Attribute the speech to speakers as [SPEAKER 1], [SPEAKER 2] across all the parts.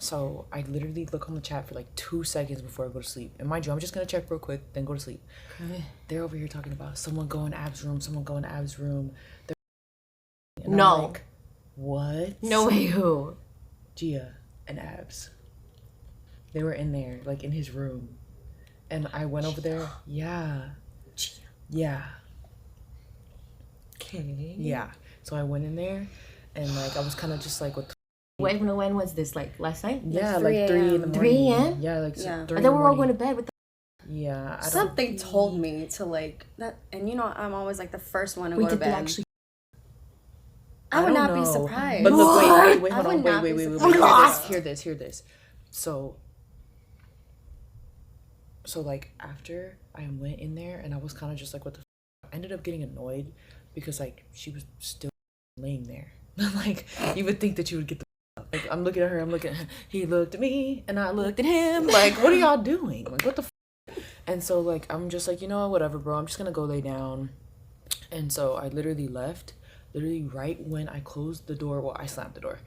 [SPEAKER 1] So I literally look on the chat for like 2 seconds before I go to sleep. And mind you, I'm just gonna check real quick, then go to sleep. They're over here talking about someone go in Ab's room, someone go in Ab's room. And
[SPEAKER 2] no.
[SPEAKER 1] I'm like, what?
[SPEAKER 2] No way, who?
[SPEAKER 1] Gia and Abs. They were in there, like in his room. And I went over there. Yeah. Yeah.
[SPEAKER 2] Okay.
[SPEAKER 1] Yeah. So I went in there and like I was kind of just like, what the
[SPEAKER 2] when was this? Like last night?
[SPEAKER 1] Yeah, like 3 in the morning.
[SPEAKER 2] 3 a.m.?
[SPEAKER 1] Yeah, like
[SPEAKER 2] yeah.
[SPEAKER 1] 3
[SPEAKER 2] And then we're all going to bed with the...
[SPEAKER 1] Yeah.
[SPEAKER 3] Something told me to like that, and you know I'm always like the first one to go to bed.
[SPEAKER 2] Actually...
[SPEAKER 3] I would not be surprised.
[SPEAKER 1] But look, wait, hold on, wait. Hear this. So like after I went in there and I was kind of just like, what the f-? I ended up getting annoyed because like she was still laying there. Like you would think that you would get the like I'm looking at her, he looked at me and I looked at him. Like, what are y'all doing? Like, what the f-? And so like I'm just like, you know what, whatever, bro. I'm just gonna go lay down. And so I literally left. Literally right when I closed the door, well, I slammed the door.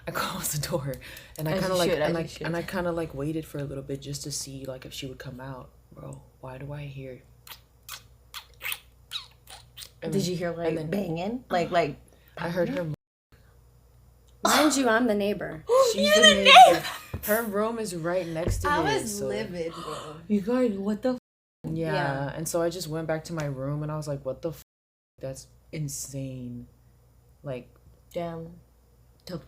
[SPEAKER 1] I closed the door, and I kind of like waited for a little bit just to see like if she would come out, bro. Why do I hear?
[SPEAKER 2] Did you hear like banging? Like
[SPEAKER 1] I heard her.
[SPEAKER 3] Mind you, I'm the neighbor.
[SPEAKER 1] She's the neighbor. Her room is right next to his.
[SPEAKER 3] I was livid, bro.
[SPEAKER 2] You guys, what the?
[SPEAKER 1] Yeah, and so I just went back to my room and I was like, what the? That's insane. Like,
[SPEAKER 2] damn, the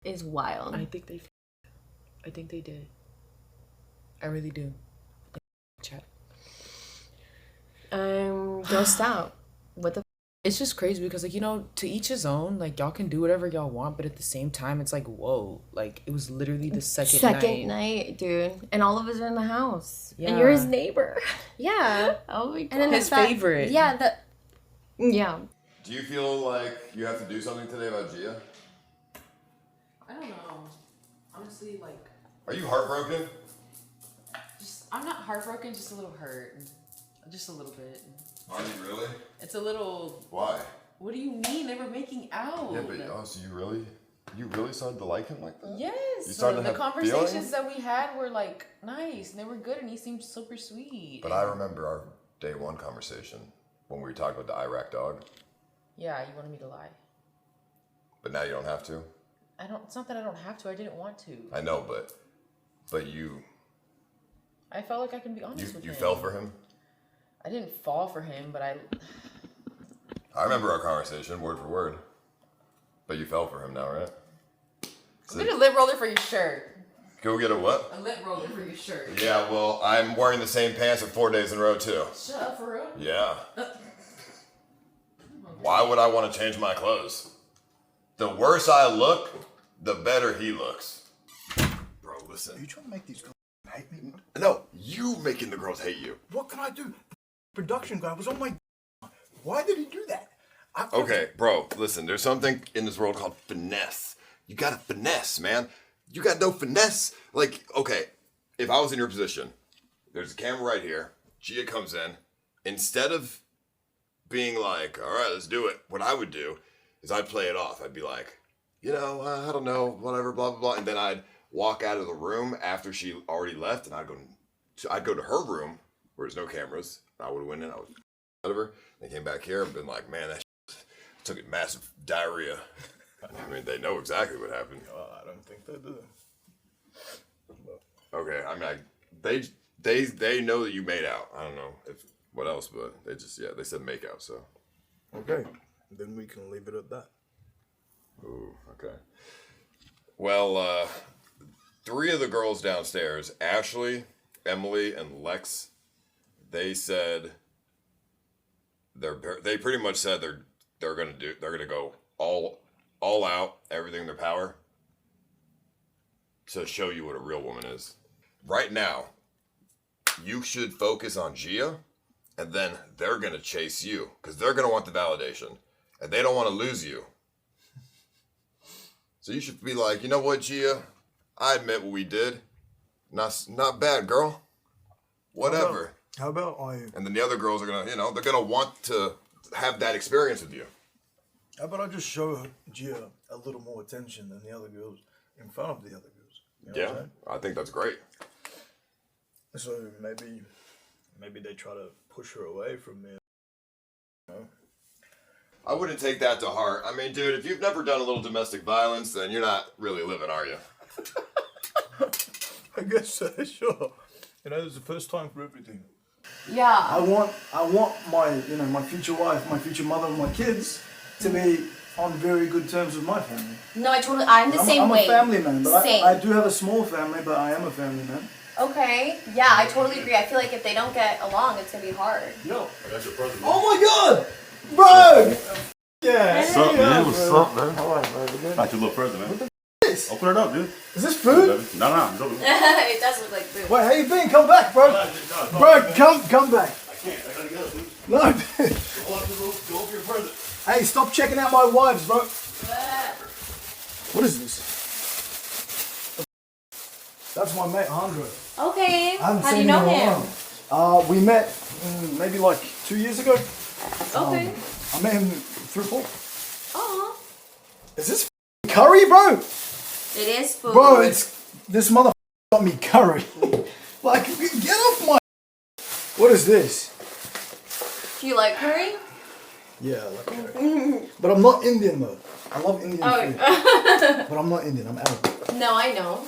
[SPEAKER 2] is wild.
[SPEAKER 1] I think they did. I really do. Chat.
[SPEAKER 2] I'm grossed out. What the?
[SPEAKER 1] It's just crazy because like, you know, to each his own. Like y'all can do whatever y'all want, but at the same time, it's like, whoa, like it was literally the second
[SPEAKER 2] night, dude, and all of us are in the house,
[SPEAKER 1] yeah.
[SPEAKER 2] And you're his neighbor.
[SPEAKER 3] Yeah.
[SPEAKER 2] Oh my god.
[SPEAKER 3] And
[SPEAKER 1] his favorite.
[SPEAKER 3] Yeah.
[SPEAKER 2] Yeah.
[SPEAKER 4] Do you feel like you have to do something today about Gia?
[SPEAKER 1] I don't know. Honestly, like...
[SPEAKER 4] Are you heartbroken?
[SPEAKER 1] I'm not heartbroken, just a little hurt. Just a little bit.
[SPEAKER 4] Are you really?
[SPEAKER 1] It's a little...
[SPEAKER 4] Why?
[SPEAKER 1] What do you mean? They were making out.
[SPEAKER 4] Yeah, but so you really started to like him like that?
[SPEAKER 1] Yes.
[SPEAKER 4] You started to
[SPEAKER 1] the
[SPEAKER 4] have
[SPEAKER 1] conversations
[SPEAKER 4] feelings?
[SPEAKER 1] that we had were like nice and they were good and he seemed super sweet.
[SPEAKER 4] But I remember our day one conversation when we were talking about the Iraq dog.
[SPEAKER 1] Yeah, you wanted me to lie.
[SPEAKER 4] But now you don't have to?
[SPEAKER 1] It's not that I don't have to, I didn't want to.
[SPEAKER 4] I know, but you...
[SPEAKER 1] I felt like I can be honest with him.
[SPEAKER 4] You fell for him?
[SPEAKER 1] I didn't fall for him, but
[SPEAKER 4] I remember our conversation, word for word. But you fell for him now, right?
[SPEAKER 1] Go get a lip roller for your shirt.
[SPEAKER 4] Go get a what?
[SPEAKER 1] A lip roller for your shirt.
[SPEAKER 4] Yeah, well, I'm wearing the same pants for 4 days in a row, too.
[SPEAKER 1] Shut up, for real?
[SPEAKER 4] Yeah. Why would I want to change my clothes? The worse I look, the better he looks. Bro, listen.
[SPEAKER 5] Are you trying to make these girls hate me?
[SPEAKER 4] No, you making the girls hate you.
[SPEAKER 5] What can I do? The production guy was on my... Why did he do that?
[SPEAKER 4] Okay, bro, listen. There's something in this world called finesse. You gotta finesse, man. You got no finesse. Like, okay, if I was in your position, there's a camera right here. Gia comes in. Instead of being like, all right, let's do it, what I would do is I'd play it off. I'd be like, you know, I don't know, whatever, blah, blah, blah. And then I'd walk out of the room after she already left, and I'd go to her room where there's no cameras. I would have went in, I would out of her. They came back here and been like, man, that took it massive diarrhea. I mean, they know exactly what happened.
[SPEAKER 5] I don't think they do.
[SPEAKER 4] Okay, I mean, they know that you made out. I don't know what else, but they said make out, so.
[SPEAKER 5] Okay, then we can leave it at that.
[SPEAKER 4] Ooh, okay. Well, 3 of the girls downstairs, Ashley, Emily, and Lex, they said they pretty much said they're gonna go all out, everything in their power to show you what a real woman is. Right now, you should focus on Gia, and then they're gonna chase you because they're gonna want the validation, and they don't want to lose you. So you should be like, you know what, Gia? I admit what we did. Not bad, girl. Whatever.
[SPEAKER 5] How about
[SPEAKER 4] And then the other girls are gonna, they're gonna want to have that experience with you.
[SPEAKER 5] How about I just show Gia a little more attention than the other girls in front of the other girls? You know what I'm saying?
[SPEAKER 4] I think that's great.
[SPEAKER 5] So maybe they try to push her away from me. You know?
[SPEAKER 4] I wouldn't take that to heart. I mean, dude, if you've never done a little domestic violence, then you're not really living, are you?
[SPEAKER 5] I guess so, sure. You know, it's the first time for everything.
[SPEAKER 2] Yeah.
[SPEAKER 5] I want my future wife, my future mother, and my kids to be on very good terms with my family.
[SPEAKER 2] No, I'm the same way.
[SPEAKER 5] I'm a family man, but
[SPEAKER 2] Same.
[SPEAKER 5] I do have a small family, but I am a family man.
[SPEAKER 2] Okay. Yeah, I totally agree. I feel like if they don't get along, it's gonna be hard.
[SPEAKER 5] Yo.
[SPEAKER 6] I got your present.
[SPEAKER 5] Oh my god! Bro! Yeah.
[SPEAKER 6] What's up, man? What's up, man?
[SPEAKER 5] All right, bro. Good.
[SPEAKER 6] Got your little present, man.
[SPEAKER 5] What the is?
[SPEAKER 6] Open it up, dude.
[SPEAKER 5] Is this food?
[SPEAKER 6] No, don't.
[SPEAKER 2] It does look like food.
[SPEAKER 5] Wait, how you been? Come back, bro. Bro, come back.
[SPEAKER 6] I can't. I gotta go, dude.
[SPEAKER 5] No.
[SPEAKER 6] Go open your present.
[SPEAKER 5] Hey, stop checking out my wives, bro. What is this? That's my mate, Andro.
[SPEAKER 2] Okay.
[SPEAKER 5] I haven't
[SPEAKER 2] How do you
[SPEAKER 5] seen
[SPEAKER 2] know
[SPEAKER 5] him in a
[SPEAKER 2] him?
[SPEAKER 5] while. We met maybe like 2 years ago.
[SPEAKER 2] Okay.
[SPEAKER 5] I met him through Paul.
[SPEAKER 2] Oh.
[SPEAKER 5] Is this curry, bro?
[SPEAKER 2] It is food.
[SPEAKER 5] Bro, this mother got me curry. Like, get off my. What is this?
[SPEAKER 2] Do you like curry?
[SPEAKER 5] Yeah, I like curry. But I'm not Indian though. I love Indian food. But I'm not Indian. I'm Arab.
[SPEAKER 2] No, I know.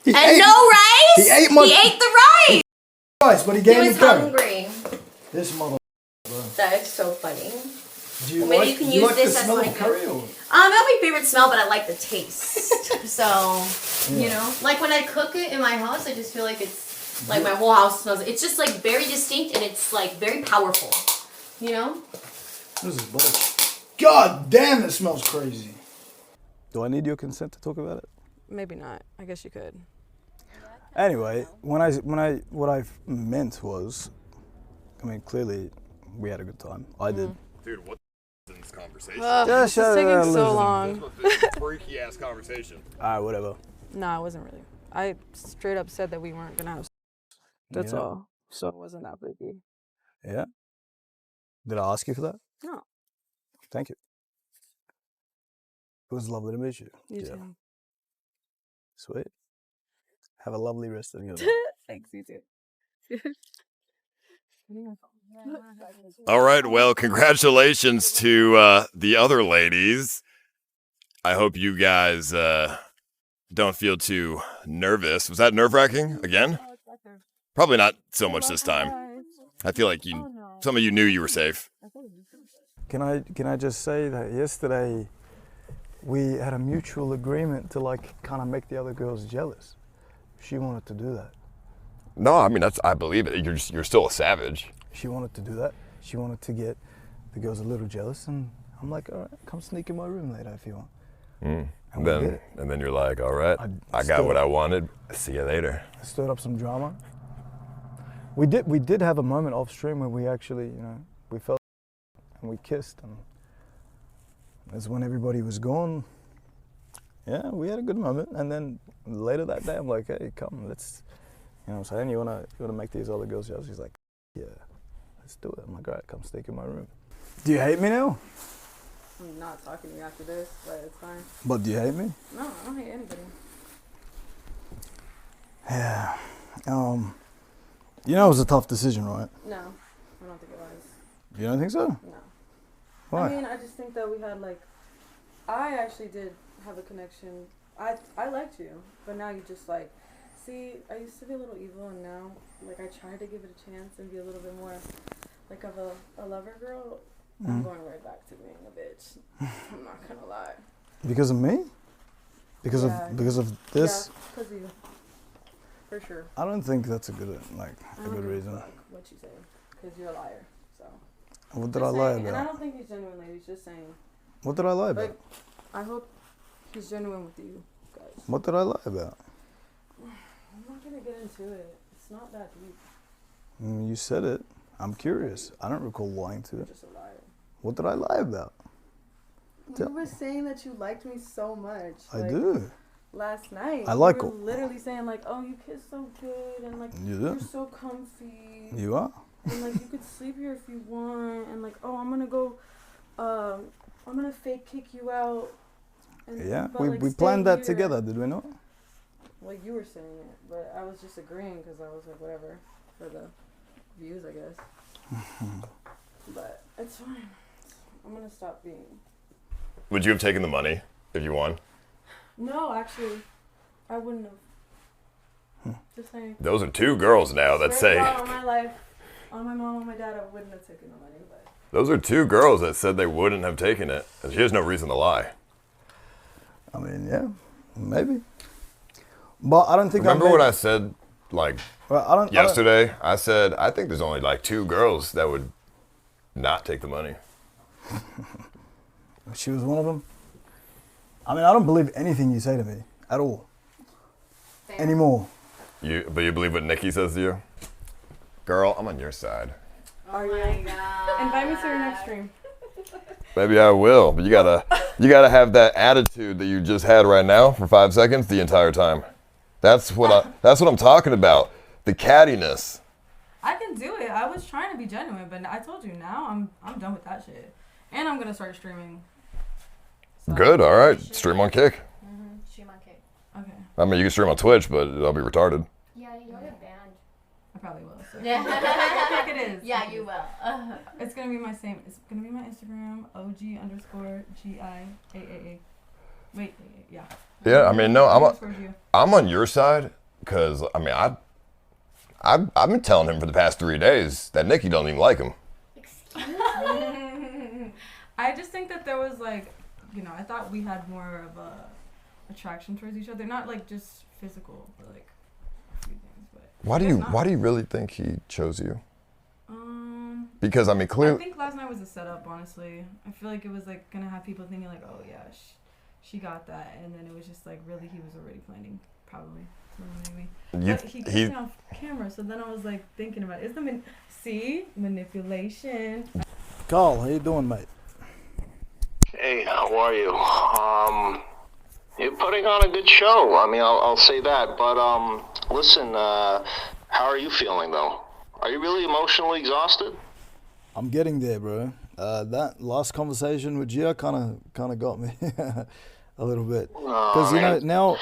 [SPEAKER 5] He
[SPEAKER 2] And
[SPEAKER 5] ate
[SPEAKER 2] no rice?
[SPEAKER 5] he ate
[SPEAKER 2] the rice!
[SPEAKER 5] rice, but he
[SPEAKER 2] He
[SPEAKER 5] gave me
[SPEAKER 2] was
[SPEAKER 5] curry.
[SPEAKER 2] hungry.
[SPEAKER 5] This mother.
[SPEAKER 2] That is so funny.
[SPEAKER 5] Do you
[SPEAKER 2] Well, maybe
[SPEAKER 5] like,
[SPEAKER 2] you can
[SPEAKER 5] do you
[SPEAKER 2] use
[SPEAKER 5] like
[SPEAKER 2] this
[SPEAKER 5] the
[SPEAKER 2] as
[SPEAKER 5] smell
[SPEAKER 2] like
[SPEAKER 5] of
[SPEAKER 2] a-
[SPEAKER 5] curry or?
[SPEAKER 2] Not my favorite smell, but I like the taste. So, you know, like when I cook it in my house, I just feel like it's like my whole house smells. It's just like very distinct and it's like very powerful. You know?
[SPEAKER 5] This is bullshit. God damn, it smells crazy.
[SPEAKER 7] Do I need your consent to talk about it?
[SPEAKER 8] Maybe not. I guess you could.
[SPEAKER 7] Anyway, what I meant was, I mean, clearly we had a good time. I did.
[SPEAKER 4] Dude, what in this conversation?
[SPEAKER 8] This is taking so long.
[SPEAKER 4] Freaky ass conversation.
[SPEAKER 7] Alright, whatever.
[SPEAKER 8] No, I wasn't really. I straight up said that we weren't gonna have sex. That's
[SPEAKER 7] Yeah.
[SPEAKER 8] all. So it wasn't that biggie.
[SPEAKER 7] Yeah? Did I ask you for that?
[SPEAKER 8] No.
[SPEAKER 7] Thank you. It was lovely to meet you.
[SPEAKER 8] You
[SPEAKER 7] Yeah.
[SPEAKER 8] too.
[SPEAKER 7] Sweet. Have a lovely rest of your day.
[SPEAKER 8] Thanks, you too.
[SPEAKER 4] All right, well, congratulations to the other ladies. I hope you guys don't feel too nervous. Was that nerve-wracking again? Probably not so much this time. I feel like some of you knew you were safe.
[SPEAKER 7] Can I just say that yesterday we had a mutual agreement to like kind of make the other girls jealous. She wanted to do that.
[SPEAKER 4] No, I mean I believe it. You're still a savage.
[SPEAKER 7] She wanted to do that. She wanted to get the girls a little jealous, and I'm like, all right, come sneak in my room later if you want.
[SPEAKER 4] And
[SPEAKER 7] we did it.
[SPEAKER 4] then you're like, all right, I got what I wanted. See you later.
[SPEAKER 7] I stirred up some drama. We did have a moment off stream where we actually, we felt and we kissed, and that's when everybody was gone. Yeah, we had a good moment, and then later that day, I'm like, hey, come, let's, you know what I'm saying? You wanna make these other girls jealous? She's like, yeah, let's do it. I'm like, all right, come sneak in my room. Do you hate me now?
[SPEAKER 8] I'm not talking to you after this, but it's fine.
[SPEAKER 7] But do you hate me?
[SPEAKER 8] No, I don't hate anybody.
[SPEAKER 7] Yeah. It was a tough decision, right?
[SPEAKER 8] No, I don't think it was.
[SPEAKER 7] You don't think so?
[SPEAKER 8] No.
[SPEAKER 7] Why?
[SPEAKER 8] I mean, I just think that we had I actually did have a connection. I liked you, but now you just see, I used to be a little evil, and now I tried to give it a chance and be a little bit more of a lover girl. I'm going right back to being a bitch. I'm not gonna lie.
[SPEAKER 7] Because of me? Because
[SPEAKER 8] Yeah.
[SPEAKER 7] of this?
[SPEAKER 8] Yeah, because of you. For sure.
[SPEAKER 7] I don't think that's a good
[SPEAKER 8] I don't
[SPEAKER 7] good
[SPEAKER 8] give a
[SPEAKER 7] reason.
[SPEAKER 8] fuck what you say, because you're a liar. So.
[SPEAKER 7] What did
[SPEAKER 8] Just
[SPEAKER 7] I lie
[SPEAKER 8] saying, and I
[SPEAKER 7] about?
[SPEAKER 8] don't think he's genuine, ladies. Just saying.
[SPEAKER 7] What did I lie about?
[SPEAKER 8] But I hope he's genuine with you guys.
[SPEAKER 7] What did I lie about?
[SPEAKER 8] I'm not gonna get into it. It's not that deep.
[SPEAKER 7] You said it. I'm curious. I don't recall lying to
[SPEAKER 8] You're
[SPEAKER 7] it.
[SPEAKER 8] just a liar.
[SPEAKER 7] What did I lie about?
[SPEAKER 8] You were saying that you liked me so much.
[SPEAKER 7] I do.
[SPEAKER 8] Last night.
[SPEAKER 7] I like
[SPEAKER 8] You were literally saying oh, you kiss so good, and
[SPEAKER 7] You do.
[SPEAKER 8] you're so comfy.
[SPEAKER 7] You are.
[SPEAKER 8] And you could sleep here if you want, and oh, I'm gonna go I'm gonna fake kick you out. And,
[SPEAKER 7] Yeah,
[SPEAKER 8] but,
[SPEAKER 7] we
[SPEAKER 8] like,
[SPEAKER 7] we
[SPEAKER 8] stay
[SPEAKER 7] planned that
[SPEAKER 8] here."
[SPEAKER 7] together, did we not?
[SPEAKER 8] Well, you were saying it, but I was just agreeing because I was like, whatever, for the views, I guess. But it's fine. I'm gonna stop being.
[SPEAKER 4] Would you have taken the money if you won?
[SPEAKER 8] No, actually, I wouldn't have. Just saying.
[SPEAKER 4] Those are two girls now that say.
[SPEAKER 8] On my life, on my mom, on my dad, I wouldn't have taken the money, but.
[SPEAKER 4] Those are two girls that said they wouldn't have taken it. And she has no reason to lie.
[SPEAKER 7] I mean, yeah, maybe. But I don't think.
[SPEAKER 4] Remember what I said, like,
[SPEAKER 7] Well,
[SPEAKER 4] yesterday? I said, I think there's only like two girls that would not take the money.
[SPEAKER 7] She was one of them. I mean, I don't believe anything you say to me at all anymore.
[SPEAKER 4] But you believe what Nikki says to you? Girl, I'm on your side.
[SPEAKER 8] Oh my god. Invite me to your next stream.
[SPEAKER 4] Maybe I will, but you gotta have that attitude that you just had right now for 5 seconds the entire time. That's what I'm talking about. The cattiness.
[SPEAKER 8] I can do it. I was trying to be genuine, but I told you now I'm done with that shit. And I'm gonna start streaming. So.
[SPEAKER 4] Good, all right. Stream on Kick.
[SPEAKER 2] Stream on Kick.
[SPEAKER 8] Okay.
[SPEAKER 4] I mean, you can stream on Twitch, but I'll be retarded.
[SPEAKER 2] Yeah, you'll get banned.
[SPEAKER 8] I probably will. So.
[SPEAKER 2] Yeah.
[SPEAKER 8] I think it is.
[SPEAKER 2] Yeah, you will.
[SPEAKER 8] It's gonna be my same. It's gonna be my Instagram. OG_GIAAA. Wait. Yeah.
[SPEAKER 4] Yeah, I mean, no,
[SPEAKER 8] G.
[SPEAKER 4] I'm on your side because I mean, I've been telling him for the past 3 days that Nikki don't even like him.
[SPEAKER 8] I just think that there was like, I thought we had more of a attraction towards each other. Not like just physical, but like a few things. But
[SPEAKER 4] Why do you really think he chose you? Because I mean, clearly.
[SPEAKER 8] I think last night was a setup. Honestly, I feel like it was like gonna have people thinking like, oh yeah, she got that, and then it was just like really he was already planning probably. Maybe. But he gets me off camera, so then I was like thinking about it. Is the manipulation?
[SPEAKER 7] Carl, how you doing, mate?
[SPEAKER 9] Hey, how are you? You're putting on a good show. I mean, I'll say that. But listen, how are you feeling though? Are you really emotionally exhausted?
[SPEAKER 7] I'm getting there, bro. That last conversation with Gia kind of got me a little bit because now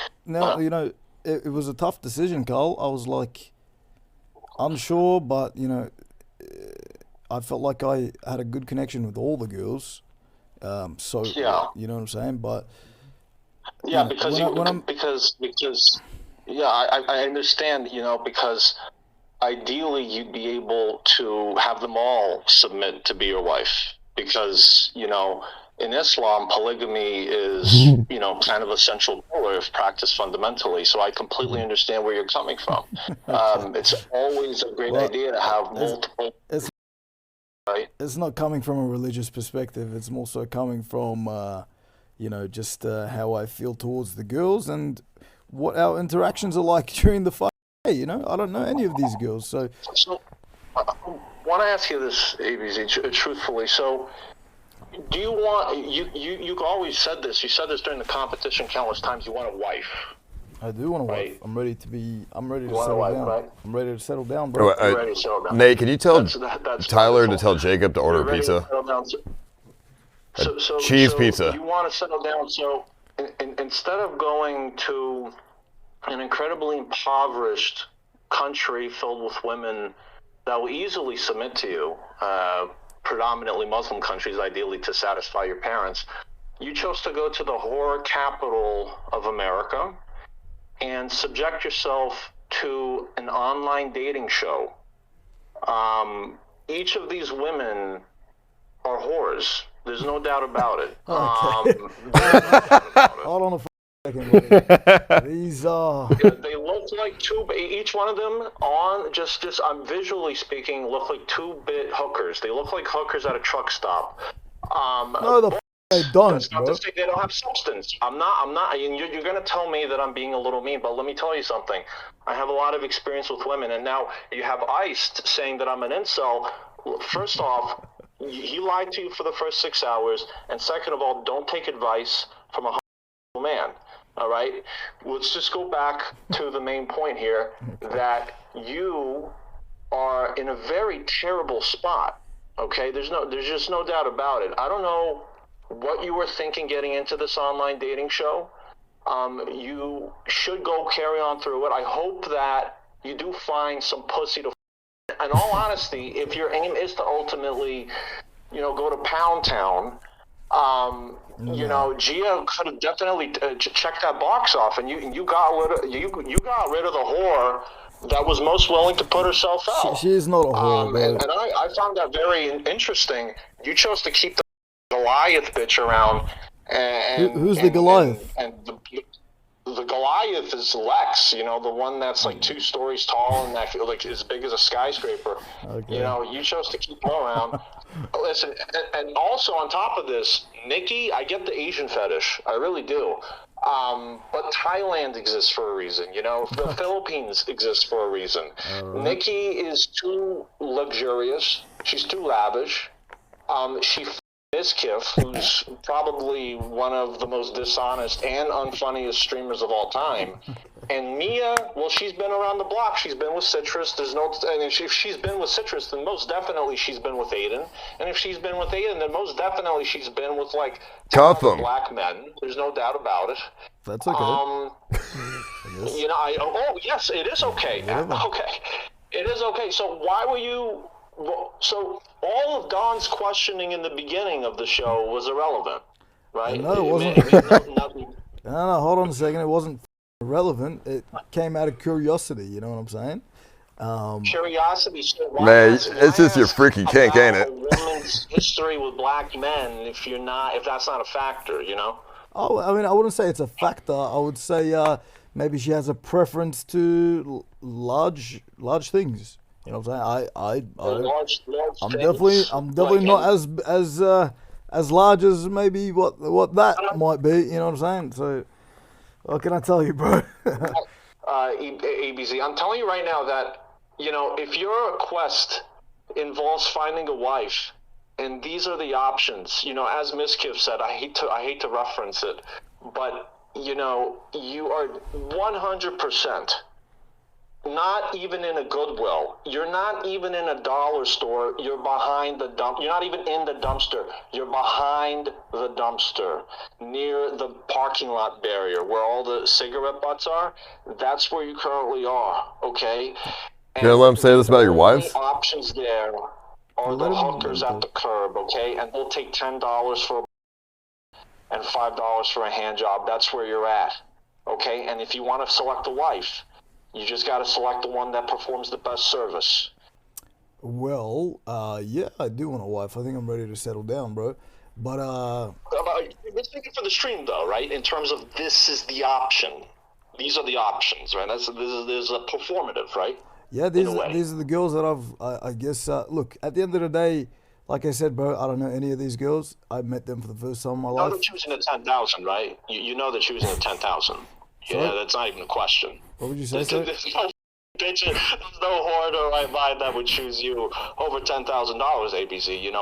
[SPEAKER 7] it was a tough decision, Carl. I was like unsure, but I felt like I had a good connection with all the girls. So
[SPEAKER 9] yeah.
[SPEAKER 7] You know what I'm saying, but
[SPEAKER 9] yeah, because I understand, because ideally you'd be able to have them all submit to be your wife because, in Islam, polygamy is, kind of a central pillar if practiced fundamentally. So I completely understand where you're coming from. It's always a great idea to have multiple.
[SPEAKER 7] It's not coming from a religious perspective. It's more so coming from, just how I feel towards the girls and what our interactions are like during the fight. Hey, I don't know any of these girls, so
[SPEAKER 9] I want to ask you this, ABZ, truthfully. So, do you want you always said this? You said this during the competition countless times. You want a wife.
[SPEAKER 7] I do want a wife.
[SPEAKER 9] Right.
[SPEAKER 7] I'm ready to settle down.
[SPEAKER 9] Right?
[SPEAKER 7] I'm ready to settle down, bro.
[SPEAKER 9] You're ready to settle down.
[SPEAKER 4] Nate, can you tell
[SPEAKER 9] That's
[SPEAKER 4] Tyler
[SPEAKER 9] wonderful.
[SPEAKER 4] to tell Jacob to order
[SPEAKER 9] You're ready to
[SPEAKER 4] pizza?
[SPEAKER 9] settle down. So
[SPEAKER 4] Cheese pizza.
[SPEAKER 9] You want to settle down. So instead of going to an incredibly impoverished country filled with women that will easily submit to you, predominantly Muslim countries, ideally to satisfy your parents, you chose to go to the horror capital of America and subject yourself to an online dating show. Each of these women are whores. There's no doubt about it.
[SPEAKER 7] Hold on a second, buddy. These are.
[SPEAKER 9] They look like each one of them I'm visually speaking, look like 2-bit hookers. They look like hookers at a truck stop.
[SPEAKER 7] No, they don't,
[SPEAKER 9] That's not
[SPEAKER 7] bro.
[SPEAKER 9] to say they don't have substance. I'm not, you're going to tell me that I'm being a little mean, but let me tell you something. I have a lot of experience with women, and now you have Ice saying that I'm an incel. First off, he lied to you for the first 6 hours, and second of all, don't take advice from a man. All right, let's just go back to the main point here, that you are in a very terrible spot. Okay, there's just no doubt about it. I don't know what you were thinking getting into this online dating show. You should go carry on through it. I hope that you do find some pussy to. In all honesty, if your aim is to ultimately, go to Pound Town, Gia could have definitely checked that box off, and you got rid of the whore that was most willing to put herself out.
[SPEAKER 7] She is not a whore,
[SPEAKER 9] and I found that very interesting. You chose to keep the Goliath bitch around.
[SPEAKER 7] Who's the Goliath?
[SPEAKER 9] And the Goliath is Lex, the one that's like 2 stories tall and that like as big as a skyscraper.
[SPEAKER 7] Okay.
[SPEAKER 9] You chose to keep her around. Listen, and also on top of this, Nikki, I get the Asian fetish, I really do. But Thailand exists for a reason, the Philippines exists for a reason. Nikki is too luxurious. She's too lavish. She Miskiff, who's probably one of the most dishonest and unfunniest streamers of all time. And Mia, well, she's been around the block. She's been with Citrus. And if she's been with Citrus, then most definitely she's been with Aiden. And if she's been with Aiden, then most definitely she's been with, like,
[SPEAKER 4] Gotham.
[SPEAKER 9] Black men. There's no doubt about it.
[SPEAKER 7] That's okay.
[SPEAKER 9] Yes, it is okay. Okay. It is okay. So why were you... So all of Don's questioning in the beginning of the show was irrelevant, right?
[SPEAKER 7] No, it wasn't. No, hold on a second. It wasn't irrelevant. It came out of curiosity. You know what I'm saying?
[SPEAKER 9] Curiosity. So
[SPEAKER 4] Man, it's just your freaky kink, ain't it?
[SPEAKER 9] A woman's history with black men, if that's not a factor,
[SPEAKER 7] Oh, I mean, I wouldn't say it's a factor. I would say maybe she has a preference to large things. You know what I'm saying? I'm definitely not as large as maybe what that might be. You know what I'm saying? So, what can I tell you, bro?
[SPEAKER 9] ABZ, I'm telling you right now that if your quest involves finding a wife, and these are the options, as Miskiff said, I hate to reference it, but you are 100%. Not even in a Goodwill. You're not even in a dollar store. You're behind the dump. You're not even in the dumpster. You're behind the dumpster, near the parking lot barrier where all the cigarette butts are. That's where you currently are. Okay.
[SPEAKER 4] You gonna let them say this about your wives?
[SPEAKER 9] The options there are the hookers at the curb. Okay, and they'll take $10 for and $5 for a hand job. That's where you're at. Okay, and if you want to select a wife, you just got to select the one that performs the best service.
[SPEAKER 7] Well, yeah, I do want a wife. I think I'm ready to settle down, bro. But
[SPEAKER 9] let's think it for the stream, though, right? In terms of this is the option. These are the options, right? This is a performative, right?
[SPEAKER 7] Yeah, these are the girls that I guess. Look, at the end of the day, like I said, bro, I don't know any of these girls. I met them for the first time in my life.
[SPEAKER 9] They're choosing the 10,000, right? You know they're choosing the 10,000. Yeah, that's not even a question.
[SPEAKER 7] What would you say, sir?
[SPEAKER 9] There's no whore in her right mind that would choose you over $10,000, ABZ.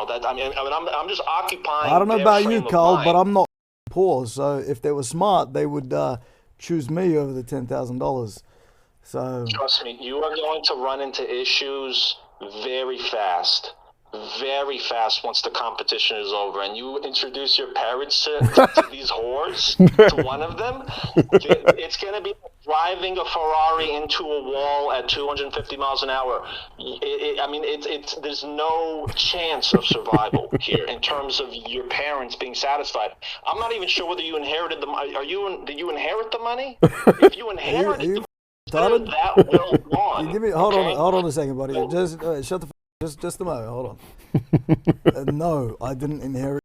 [SPEAKER 9] I'm just occupying.
[SPEAKER 7] I don't know about you, Carl, but I'm not poor. So if they were smart, they would choose me over the $10,000. So
[SPEAKER 9] trust me, you are going to run into issues very fast once the competition is over, and you introduce your parents to these whores, to one of them. It's going to be driving a Ferrari into a wall at 250 miles an hour. There's no chance of survival here in terms of your parents being satisfied. I'm not even sure whether you inherited the money. Did you inherit the money? If you inherited the money, that will gone.
[SPEAKER 7] Hold on a second, buddy. Just shut the. Just a moment. Hold on. No, I didn't inherit,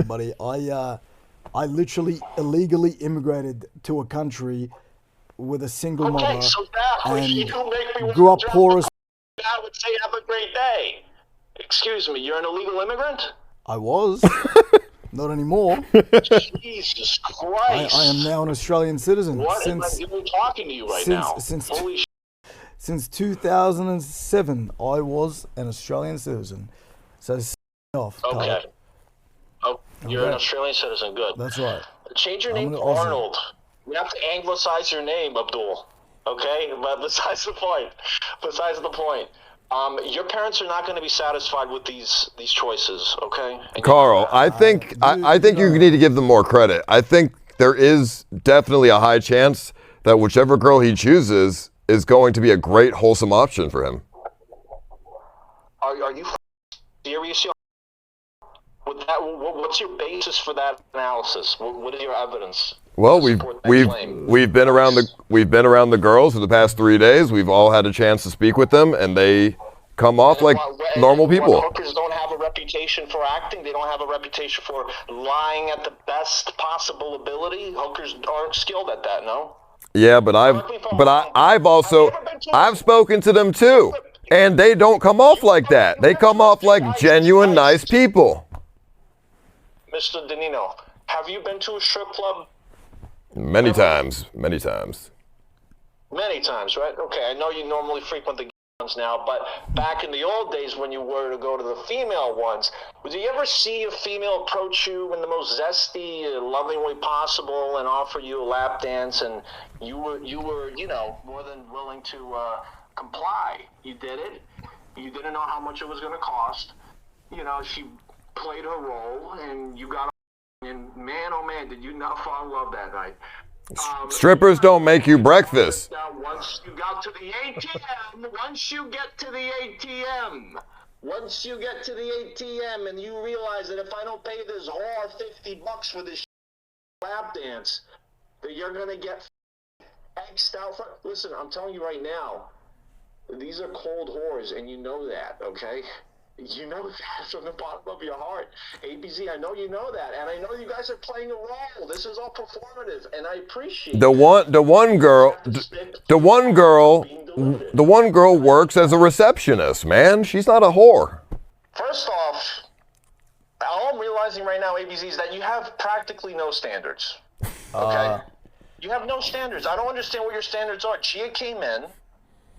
[SPEAKER 7] buddy. I literally illegally immigrated to a country with a single mother
[SPEAKER 9] so that
[SPEAKER 7] and
[SPEAKER 9] you make me
[SPEAKER 7] grew up poor as.
[SPEAKER 9] I would say have a great day. Excuse me, you're an illegal immigrant?
[SPEAKER 7] I was. Not anymore.
[SPEAKER 9] Jesus Christ.
[SPEAKER 7] I am now an Australian citizen.
[SPEAKER 9] What am I even talking to you right now? Holy shit.
[SPEAKER 7] Since 2007, I was an Australian citizen. So, off.
[SPEAKER 9] Okay. Oh, you're an Australian citizen. Good.
[SPEAKER 7] That's right.
[SPEAKER 9] Change your name to Arnold. You have to anglicize your name, Abdul. Okay? But besides the point. Your parents are not going to be satisfied with these choices, okay? And
[SPEAKER 4] Carl, I think you need to give them more credit. I think there is definitely a high chance that whichever girl he chooses is going to be a great, wholesome option for him.
[SPEAKER 9] Are you serious? With that, what's your basis for that analysis? What is your evidence?
[SPEAKER 4] Well, we've been around the girls for the past 3 days. We've all had a chance to speak with them, and they come off like normal people.
[SPEAKER 9] Hookers don't have a reputation for acting. They don't have a reputation for lying at the best possible ability. Hookers aren't skilled at that, no?
[SPEAKER 4] Yeah, but I've spoken to them too, and they don't come off like that. They come off like genuine, nice people.
[SPEAKER 9] Mr. Danino, have you been to a strip club?
[SPEAKER 4] Many times.
[SPEAKER 9] Many times, right? Okay, I know you normally frequent the ones now, but back in the old days when you were to go to the female ones, did you ever see a female approach you in the most zesty, loving way possible and offer you a lap dance, and you were, more than willing to comply? You did it. You didn't know how much it was going to cost. She played her role, and you got. And man, oh man, did you not fall in love that night?
[SPEAKER 4] Strippers don't make you breakfast.
[SPEAKER 9] Once you get to the ATM, and you realize that if I don't pay this whore $50 for this lap dance, that you're gonna get X'd out for. Listen, I'm telling you right now, these are cold whores, and you know that, okay? You know that from the bottom of your heart. ABZ, I know you know that, and I know you guys are playing a role. This is all performative, and I appreciate
[SPEAKER 4] the one girl works as a receptionist, man. She's not a whore.
[SPEAKER 9] First off, all I'm realizing right now, ABZ, is that you have practically no standards. Okay? You have no standards. I don't understand what your standards are. Gia came in,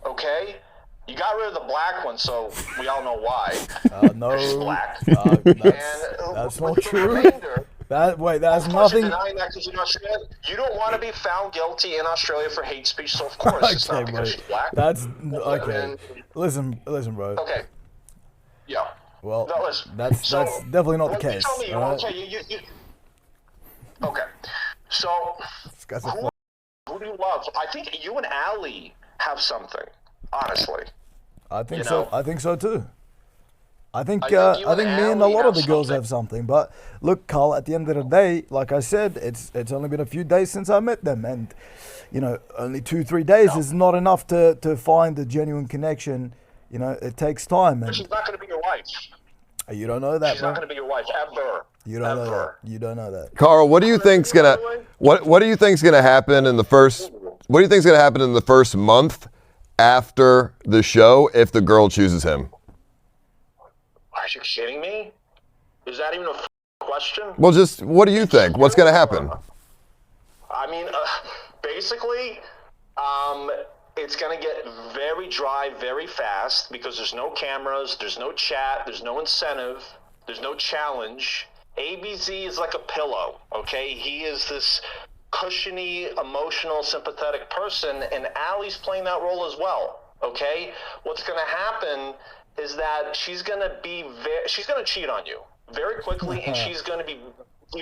[SPEAKER 9] okay? You got rid of the black one, so we all know why.
[SPEAKER 7] No,
[SPEAKER 9] she's black.
[SPEAKER 7] That's not true. That's nothing.
[SPEAKER 9] You're denying that because you're in Australia. You don't want to be found guilty in Australia for hate speech, so of course it's not because she's black.
[SPEAKER 7] That's okay. Listen, bro.
[SPEAKER 9] Okay. Yeah.
[SPEAKER 7] Well,
[SPEAKER 9] no, listen.
[SPEAKER 7] That's definitely not the case.
[SPEAKER 9] Okay. So, who do you love? I think you and Allie have something. Honestly,
[SPEAKER 7] I think so. I think so too. I think me and a lot of the girls have something. But look, Carl, at the end of the day, like I said, it's only been a few days since I met them, and only 2-3 days is not enough to find a genuine connection. It takes time. And
[SPEAKER 9] she's not going to be your wife.
[SPEAKER 7] You don't know that.
[SPEAKER 9] She's not going to be your wife ever.
[SPEAKER 7] You don't know that. You don't know that.
[SPEAKER 4] Carl, what do you think's gonna happen in the first? What do you think's gonna happen in the first month after the show if the girl chooses him?
[SPEAKER 9] Are you kidding me? Is that even a question?
[SPEAKER 4] Well, just what do you think? What's going to happen?
[SPEAKER 9] I mean, basically, it's going to get very dry very fast because there's no cameras, there's no chat, there's no incentive, there's no challenge. ABZ is like a pillow, okay? He is this cushiony, emotional, sympathetic person, and Allie's playing that role as well, okay? What's going to happen is that she's going to cheat on you very quickly, and she's going to be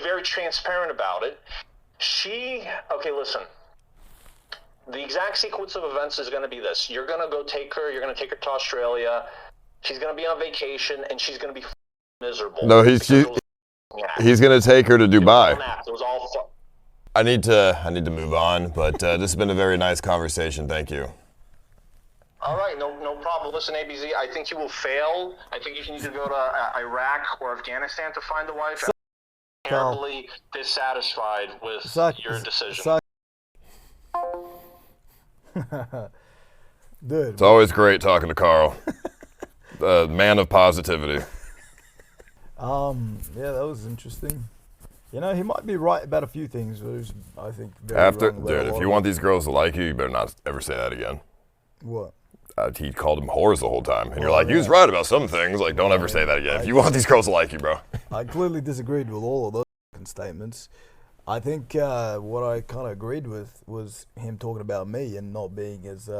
[SPEAKER 9] very transparent about it. Okay, listen. The exact sequence of events is going to be this. You're going to take her to Australia. She's going to be on vacation, and she's going to be miserable.
[SPEAKER 4] No, he's going to take her to Dubai.
[SPEAKER 9] It was all fun.
[SPEAKER 4] I need to move on, but this has been a very nice conversation. Thank you.
[SPEAKER 9] All right, no problem. Listen, ABZ, I think you will fail. I think you need to go to Iraq or Afghanistan to find a wife. I'm terribly dissatisfied with your decision.
[SPEAKER 7] Dude,
[SPEAKER 4] it's always great talking to Carl, the man of positivity.
[SPEAKER 7] Yeah, that was interesting. He might be right about a few things, but I think
[SPEAKER 4] if you want these girls to like you, you better not ever say that again.
[SPEAKER 7] What?
[SPEAKER 4] He called them whores the whole time, and you're like, he was right about some things. Like, don't ever say that again. If you want these girls to like you, bro.
[SPEAKER 7] I clearly disagreed with all of those statements. I think what I kind of agreed with was him talking about me and not being as,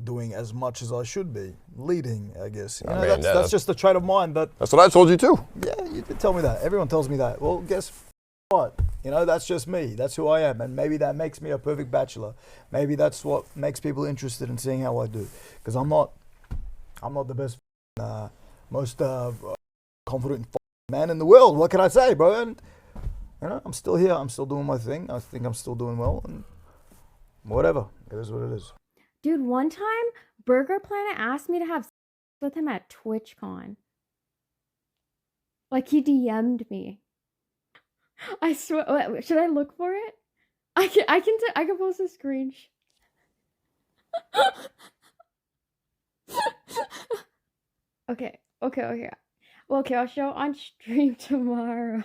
[SPEAKER 7] doing as much as I should be, leading, I guess. You
[SPEAKER 4] I
[SPEAKER 7] know,
[SPEAKER 4] mean,
[SPEAKER 7] that's just a trait of mine that.
[SPEAKER 4] That's what I told you too.
[SPEAKER 7] Yeah, you did tell me that. Everyone tells me that. Well, guess what? You know, that's just me. That's who I am, and maybe that makes me a perfect bachelor. Maybe that's what makes people interested in seeing how I do. Because I'm not the best, most confident man in the world. What can I say, bro? And you know, I'm still here. I'm still doing my thing. I think I'm still doing well, and whatever. It is what it is.
[SPEAKER 10] Dude, one time, Burger Planet asked me to have sex with him at TwitchCon. Like, he DM'd me. I swear. Wait, should I look for it? I can post a screenshot. Okay. Well, okay, I'll show on stream tomorrow.